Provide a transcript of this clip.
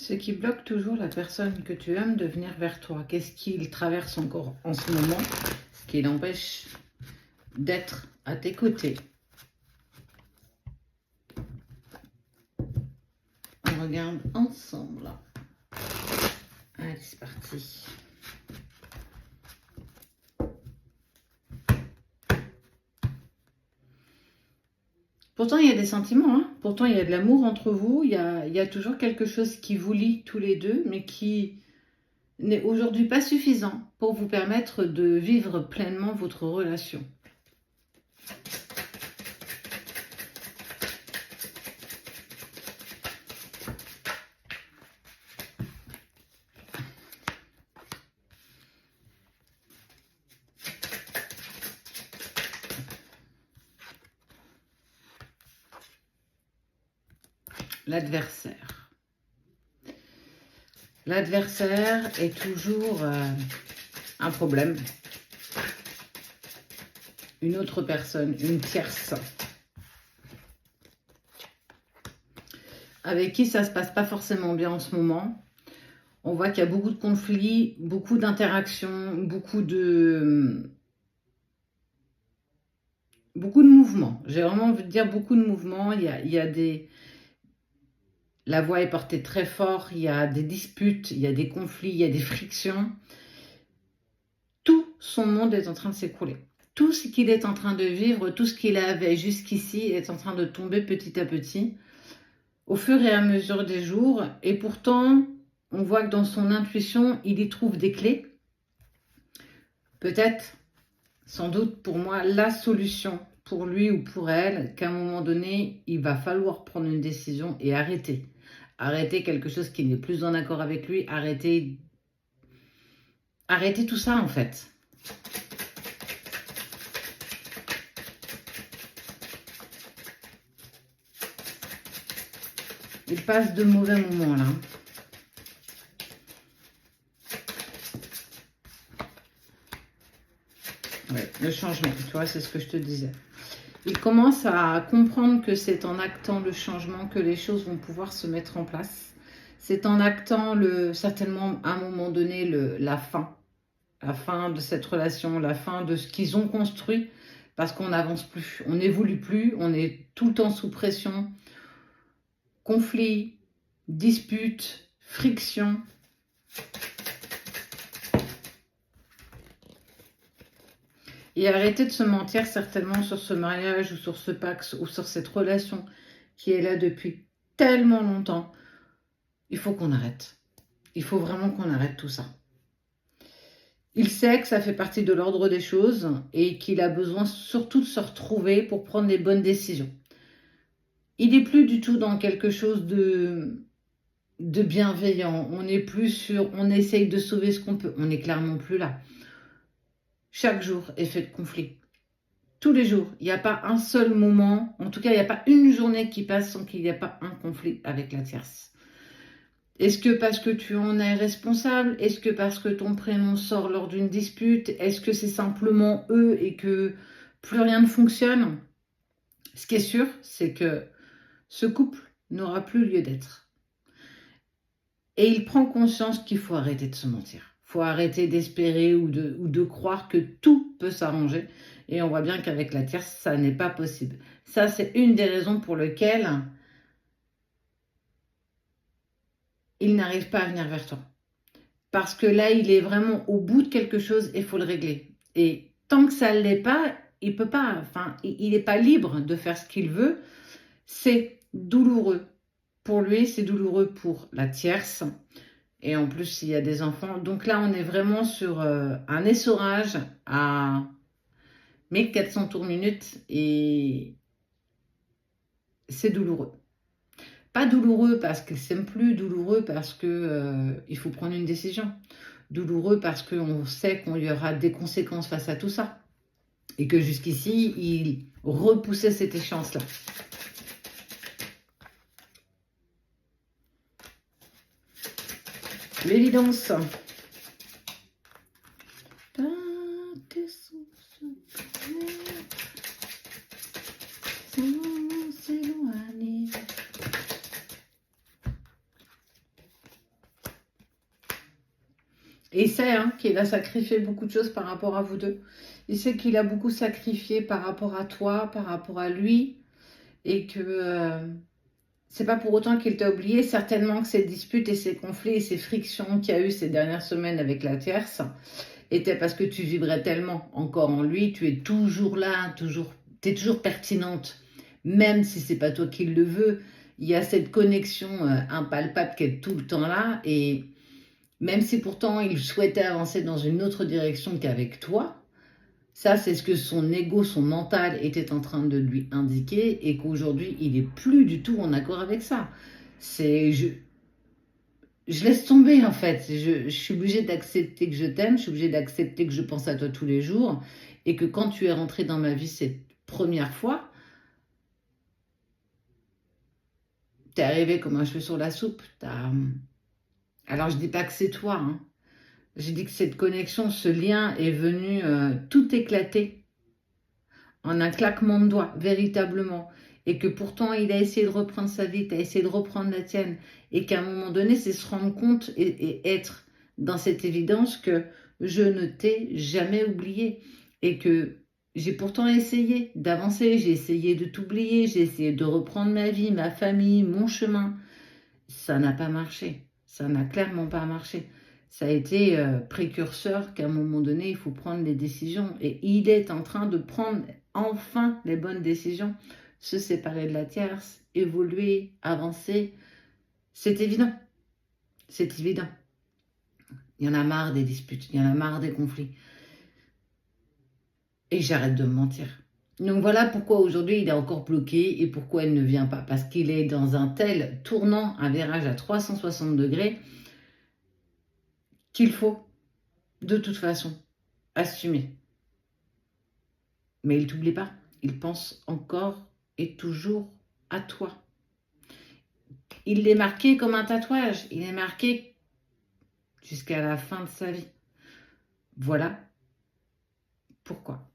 Ce qui bloque toujours la personne que tu aimes de venir vers toi, qu'est-ce qu'il traverse encore en ce moment, ce qui l'empêche d'être à tes côtés. On regarde ensemble. Allez, c'est parti. Pourtant, il y a des sentiments, hein. Pourtant, il y a de l'amour entre vous, il y a toujours quelque chose qui vous lie tous les deux, mais qui n'est aujourd'hui pas suffisant pour vous permettre de vivre pleinement votre relation. L'adversaire. L'adversaire est toujours un problème. Une autre personne, une tierce, avec qui ça ne se passe pas forcément bien en ce moment. On voit qu'il y a beaucoup de conflits, beaucoup d'interactions, beaucoup de mouvements. J'ai vraiment envie de dire beaucoup de mouvements. Il y a des... La voix est portée très fort, il y a des disputes, il y a des conflits, il y a des frictions. Tout son monde est en train de s'écrouler. Tout ce qu'il est en train de vivre, tout ce qu'il avait jusqu'ici est en train de tomber petit à petit, au fur et à mesure des jours. Et pourtant, on voit que dans son intuition, il y trouve des clés. Peut-être, sans doute pour moi, la solution pour lui ou pour elle, qu'à un moment donné, il va falloir prendre une décision et arrêter. Arrêter quelque chose qui n'est plus en accord avec lui, arrêter tout ça en fait. Il passe de mauvais moments là. Ouais, le changement, tu vois, c'est ce que je te disais. Il commence à comprendre que c'est en actant le changement que les choses vont pouvoir se mettre en place. C'est en actant certainement à un moment donné la fin de cette relation, la fin de ce qu'ils ont construit, parce qu'on n'avance plus, on n'évolue plus, on est tout le temps sous pression, conflit, dispute, friction. Et arrêter de se mentir certainement sur ce mariage ou sur ce pax ou sur cette relation qui est là depuis tellement longtemps. Il faut qu'on arrête. Il faut vraiment qu'on arrête tout ça. Il sait que ça fait partie de l'ordre des choses et qu'il a besoin surtout de se retrouver pour prendre les bonnes décisions. Il n'est plus du tout dans quelque chose de bienveillant. On n'est plus sur on essaye de sauver ce qu'on peut. On n'est clairement plus là. Chaque jour est fait de conflit. Tous les jours. Il n'y a pas un seul moment, en tout cas, il n'y a pas une journée qui passe sans qu'il n'y ait pas un conflit avec la tierce. Est-ce que parce que tu en es responsable? Est-ce que parce que ton prénom sort lors d'une dispute? Est-ce que c'est simplement eux et que plus rien ne fonctionne? Ce qui est sûr, c'est que ce couple n'aura plus lieu d'être. Et il prend conscience qu'il faut arrêter de se mentir. Il faut arrêter d'espérer ou de croire que tout peut s'arranger. Et on voit bien qu'avec la tierce, ça n'est pas possible. Ça, c'est une des raisons pour lesquelles il n'arrive pas à venir vers toi. Parce que là, il est vraiment au bout de quelque chose et il faut le régler. Et tant que ça ne l'est pas, il peut pas. Enfin, il n'est pas libre de faire ce qu'il veut. C'est douloureux. Pour lui, c'est douloureux pour la tierce. Et en plus, il y a des enfants. Donc là, on est vraiment sur un essorage à 1400 tours minute. Et c'est douloureux. Pas douloureux parce qu'il ne s'aime plus, douloureux parce qu'il faut prendre une décision. Douloureux parce qu'on sait qu'il y aura des conséquences face à tout ça. Et que jusqu'ici, il repoussait cette échéance-là. L'évidence. Et il sait hein, qu'il a sacrifié beaucoup de choses par rapport à vous deux. Il sait qu'il a beaucoup sacrifié par rapport à toi, par rapport à lui, et que c'est pas pour autant qu'il t'a oublié. Certainement que ces disputes et ces conflits et ces frictions qu'il y a eu ces dernières semaines avec la tierce étaient parce que tu vibrais tellement encore en lui, tu es toujours là, t'es toujours pertinente, même si c'est pas toi qui le veux. Il y a cette connexion impalpable qui est tout le temps là, et même si pourtant il souhaitait avancer dans une autre direction qu'avec toi, ça c'est ce que son ego, son mental était en train de lui indiquer, et qu'aujourd'hui il est plus du tout en accord avec ça. C'est je laisse tomber en fait. Je suis obligée d'accepter que je t'aime, je suis obligée d'accepter que je pense à toi tous les jours, et que quand tu es rentré dans ma vie cette première fois, t'es arrivé comme un cheveu sur la soupe. Alors je dis pas que c'est toi, hein. J'ai dit que cette connexion, ce lien est venu tout éclater en un claquement de doigts, véritablement. Et que pourtant, il a essayé de reprendre sa vie, tu as essayé de reprendre la tienne. Et qu'à un moment donné, c'est se rendre compte et être dans cette évidence que je ne t'ai jamais oublié. Et que j'ai pourtant essayé d'avancer, j'ai essayé de t'oublier, j'ai essayé de reprendre ma vie, ma famille, mon chemin. Ça n'a pas marché. Ça n'a clairement pas marché. Ça a été précurseur qu'à un moment donné, il faut prendre les décisions. Et il est en train de prendre enfin les bonnes décisions. Se séparer de la tierce, évoluer, avancer. C'est évident. C'est évident. Il y en a marre des disputes. Il y en a marre des conflits. Et j'arrête de me mentir. Donc voilà pourquoi aujourd'hui il est encore bloqué et pourquoi elle ne vient pas. Parce qu'il est dans un tel tournant, un virage à 360 degrés, qu'il faut, de toute façon, assumer. Mais il ne t'oublie pas. Il pense encore et toujours à toi. Il l'est marqué comme un tatouage. Il est marqué jusqu'à la fin de sa vie. Voilà pourquoi.